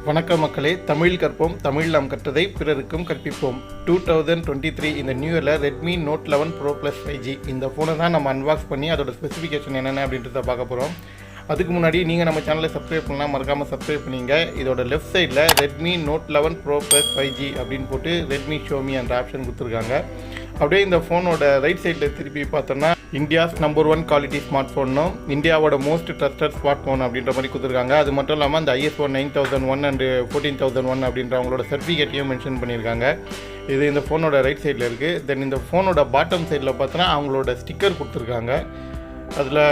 வணக்கம் மக்களே, தமிழ் கற்போம், தமிழ் நாம் கற்றதை பிறருக்கும் கற்பிப்போம். 2023 இந்த நியூ இயரில் Redmi Note 11 pro plus 5G இந்த ஃபோனை தான் நம்ம அன்பாக்ஸ் பண்ணி அதோட ஸ்பெசிஃபிகேஷன் என்னென்ன அப்படின்றத பார்க்க போகிறோம். அதுக்கு முன்னாடி நீங்கள் நம்ம சேனலை சப்ஸ்கிரைப் பண்ணலாம், மறக்காமல் சப்ஸ்கிரைப் பண்ணிங்க. இதோட லெஃப்ட் சைடில் Redmi Note 11 pro plus 5G அப்படின்னு போட்டு ரெட்மி xiomi அந்த ஆப்ஷன் கொடுத்துருக்காங்க. அப்படியே இந்த ஃபோனோட ரைட் சைடில் திருப்பி பார்த்தோன்னா இந்தியாஸ் நம்பர் 1 குவாலிட்டி ஸ்மார்ட் ஃபோனும் இந்தியாவோட மோஸ்ட் ட்ரஸ்டட் ஸ்மார்ட் ஃபோன் அப்படின்ற மாதிரி கொடுத்துருக்காங்க. அது மட்டும் இல்லாமல் அந்த ISO 9001 அண்ட் 14001 அப்படின்ற அவங்களோட சர்டிஃபிகேட்டையும் மென்ஷன் பண்ணியிருக்காங்க. இது இந்த ஃபோனோட ரைட் சைடில் இருக்குது. தென் இந்த ஃபோனோட பாட்டம் சைடில் பார்த்தோன்னா அவங்களோட ஸ்டிக்கர் கொடுத்துருக்காங்க. அதில்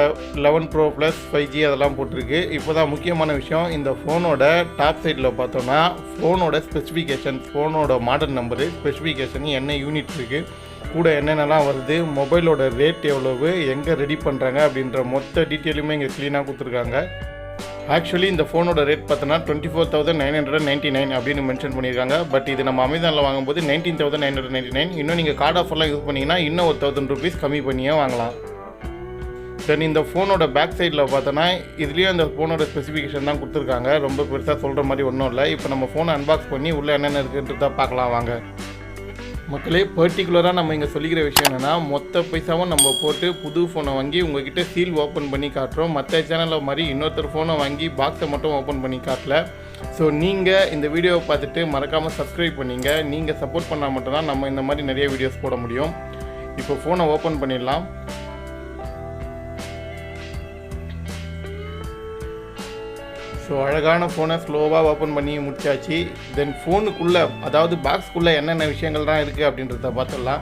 11 ப்ரோ ப்ளஸ் 5G அதெல்லாம் போட்டிருக்கு. இப்போ தான் முக்கியமான விஷயம், இந்த ஃபோனோட டாப் சைடில் பார்த்தோன்னா ஃபோனோட ஸ்பெசிஃபிகேஷன், ஃபோனோட மாடல் நம்பரு, ஸ்பெசிஃபிகேஷன், என்ன யூனிட் இருக்குது, கூட என்னென்னலாம் வருது, மொபைலோட ரேட் எவ்வளவு, எங்கே ரெடி பண்ணுறாங்க அப்படின்ற மொத்த டீட்டெயிலுமே இங்கே க்ளீனாக கொடுத்துருக்காங்க. ஆக்சுவலி இந்த ஃபோனோட ரேட் பார்த்தோன்னா 24,999 அப்படின்னு மென்ஷன் பண்ணியிருக்காங்க. பட் இது நம்ம அமேசானில் வாங்கும்போது 19,999. இன்னும் நீங்கள் கார்டு ஆஃபர்லாம் யூஸ் பண்ணிங்கன்னா இன்னும் ஒரு 1000 ரூபீஸ் கம்மி பண்ணியே வாங்கலாம். தென் இந்த ஃபோனோட பேக் சைடில் பார்த்தோன்னா இதுலேயும் அந்த ஃபோனோட ஸ்பெசிஃபிகேஷன் தான் கொடுத்துருக்காங்க. ரொம்ப பெருசாக சொல்கிற மாதிரி ஒன்றும் இல்லை. இப்போ நம்ம ஃபோனை அன்பாக்ஸ் பண்ணி உள்ளே என்னென்ன இருக்குன்றத பார்க்கலாம் வாங்க. மக்களே, பர்டிகுலராக நம்ம இங்கே சொல்லிக்கிற விஷயம் என்னென்னா, மொத்த பைசாவும் நம்ம போட்டு புது ஃபோனை வாங்கி உங்கள்கிட்ட சீல் ஓப்பன் பண்ணி காட்டுறோம். மற்ற சேனலில் மாதிரி இன்னொருத்தர் ஃபோனை வாங்கி பாக்ஸை மட்டும் ஓப்பன் பண்ணி காட்டல. ஸோ நீங்கள் இந்த வீடியோவை பார்த்துட்டு மறக்காமல் சப்ஸ்கிரைப் பண்ணிங்க. நீங்கள் சப்போர்ட் பண்ணால் மட்டும்தான் நம்ம இந்த மாதிரி நிறைய வீடியோஸ் போட முடியும். இப்போ ஃபோனை ஓப்பன் பண்ணிடலாம். ஸோ அழகான ஃபோனை ஸ்லோவாக ஓப்பன் பண்ணி முடிச்சாச்சு. தென் ஃபோனுக்குள்ளே, அதாவது பாக்ஸ்க்குள்ளே என்னென்ன விஷயங்கள் தான் இருக்குது அப்படின்றத பார்த்துடலாம்.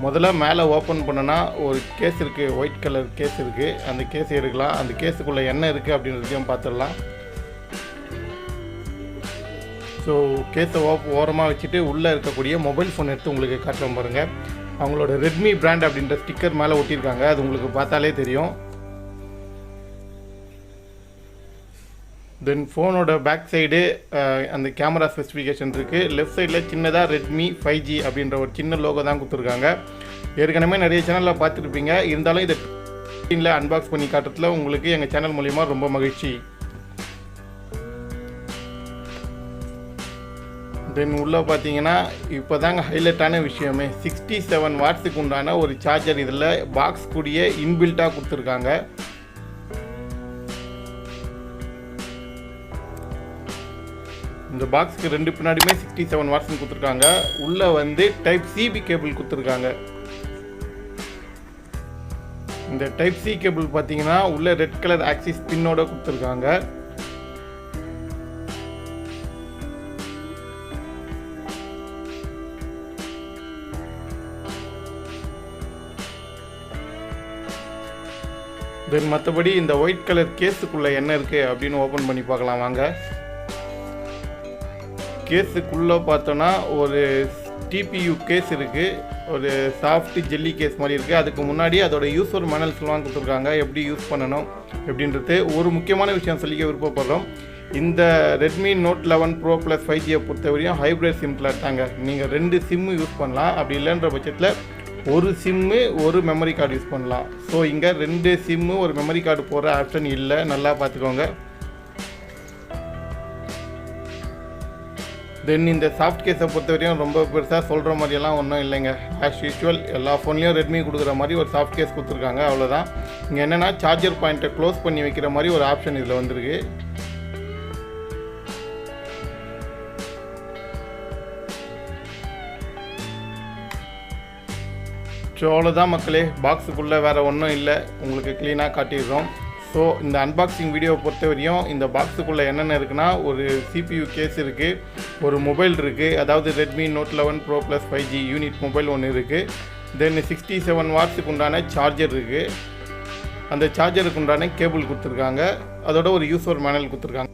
முதல்ல மேலே ஓப்பன் பண்ணோன்னா ஒரு கேஸ் இருக்குது, ஒயிட் கலர் கேஸ் இருக்குது. அந்த கேஸ் எடுக்கலாம். அந்த கேஸுக்குள்ளே என்ன இருக்குது அப்படின்றதையும் பார்த்துடலாம். ஸோ கேஸை ஓரமாக வச்சுட்டு உள்ளே இருக்கக்கூடிய மொபைல் ஃபோன் எடுத்து உங்களுக்கு காட்டுறோம் பாருங்கள். அவங்களோட ரெட்மி பிராண்ட் அப்படின்ற ஸ்டிக்கர் மேலே ஒட்டியிருக்காங்க. அது உங்களுக்கு பார்த்தாலே தெரியும். தென் ஃபோனோட பேக் சைடு அந்த கேமரா ஸ்பெசிஃபிகேஷன் இருக்குது. லெஃப்ட் சைடில் சின்னதாக ரெட்மி 5G அப்படின்ற ஒரு சின்ன லோகோ தான் கொடுத்துருக்காங்க. ஏற்கனவே நிறைய சேனலில் பார்த்துருப்பீங்க. இருந்தாலும் இதை ஸ்க்ரீனில் அன்பாக்ஸ் பண்ணி காட்டுறதுல உங்களுக்கு எங்கள் சேனல் மூலிமா ரொம்ப மகிழ்ச்சி. தென் உள்ளே பார்த்தீங்கன்னா இப்போ தாங்க ஹைலைட்டான விஷயமே, 67 வாட்ஸுக்கு உண்டான ஒரு சார்ஜர் இதில் பாக்ஸ் கூடிய இன்பில்ட்டாக கொடுத்துருக்காங்க. இந்த பாக்ஸுக்கு ரெண்டு பின்னாடியுமே 67 வாட்ஸ்னு கொடுத்துருக்காங்க. உள்ளே வந்து டைப் சிபி கேபிள் கொடுத்துருக்காங்க. இந்த டைப் சி கேபிள் பார்த்தீங்கன்னா உள்ள ரெட் கலர் ஆக்சிஸ் பின்னோட கொடுத்துருக்காங்க. தென் மற்றபடி இந்த ஒயிட் கலர் கேஸுக்குள்ளே என்ன இருக்குது அப்படின்னு ஓப்பன் பண்ணி பார்க்கலாம் வாங்க. கேஸுக்குள்ளே பார்த்தோன்னா ஒரு டிபியூ கேஸ் இருக்குது, ஒரு சாஃப்ட் ஜெல்லி கேஸ் மாதிரி இருக்குது. அதுக்கு முன்னாடி அதோட யூஸர் மேனல்ஸ்லாம் கொடுத்துருக்காங்க, எப்படி யூஸ் பண்ணணும் அப்படின்றது. ஒரு முக்கியமான விஷயம் சொல்லிக்க விருப்பப்படுறோம். இந்த Redmi Note 11 pro plus 5G பொறுத்தவரையும் ஹைப்ரிட் சிம் கார்டு தாங்க. நீங்கள் 2 சிம்மு யூஸ் பண்ணலாம். அப்படி இல்லைன்ற பட்சத்தில் ஒரு சிம்மு ஒரு மெமரி கார்டு யூஸ் பண்ணலாம். ஸோ இங்கே 2 சிம்மு ஒரு மெமரி கார்டு போகிற ஆப்ஷன் இல்லை, நல்லா பார்த்துக்கோங்க. தென் இந்த சாஃப்ட் கேஸை பொறுத்தவரையும் ரொம்ப பெருசாக சொல்கிற மாதிரியெல்லாம் ஒன்றும் இல்லைங்க. ஆஸ் யூஷுவல் எல்லா ஃபோன்லேயும் ரெட்மி கொடுக்குற மாதிரி ஒரு சாஃப்ட் கேஸ் கொடுத்துருக்காங்க, அவ்வளோதான். இங்கே என்னென்னா சார்ஜர் பாயிண்ட்டை க்ளோஸ் பண்ணி வைக்கிற மாதிரி ஒரு ஆப்ஷன் இதில் வந்திருக்கு. ஸோ அவ்வளோதான் மக்களே, பாக்ஸுக்குள்ளே வேறு ஒன்றும் இல்லை, உங்களுக்கு க்ளீனாக காட்டிடுறோம். ஸோ இந்த அன்பாக்சிங் வீடியோவை பொறுத்தவரையும் இந்த பாக்ஸுக்குள்ளே என்னென்ன இருக்குன்னா, ஒரு CPU கேஸ் இருக்குது, ஒரு மொபைல் இருக்குது, அதாவது Redmi Note 11 pro plus 5G unit mobile ஒன்று இருக்குது. தென் 67 வாட்ஸுக்கு உண்டான சார்ஜர் இருக்குது. அந்த சார்ஜருக்கு உண்டான கேபிள் கொடுத்துருக்காங்க. அதோட ஒரு யூஸர் மேனுவல் கொடுத்துருக்காங்க.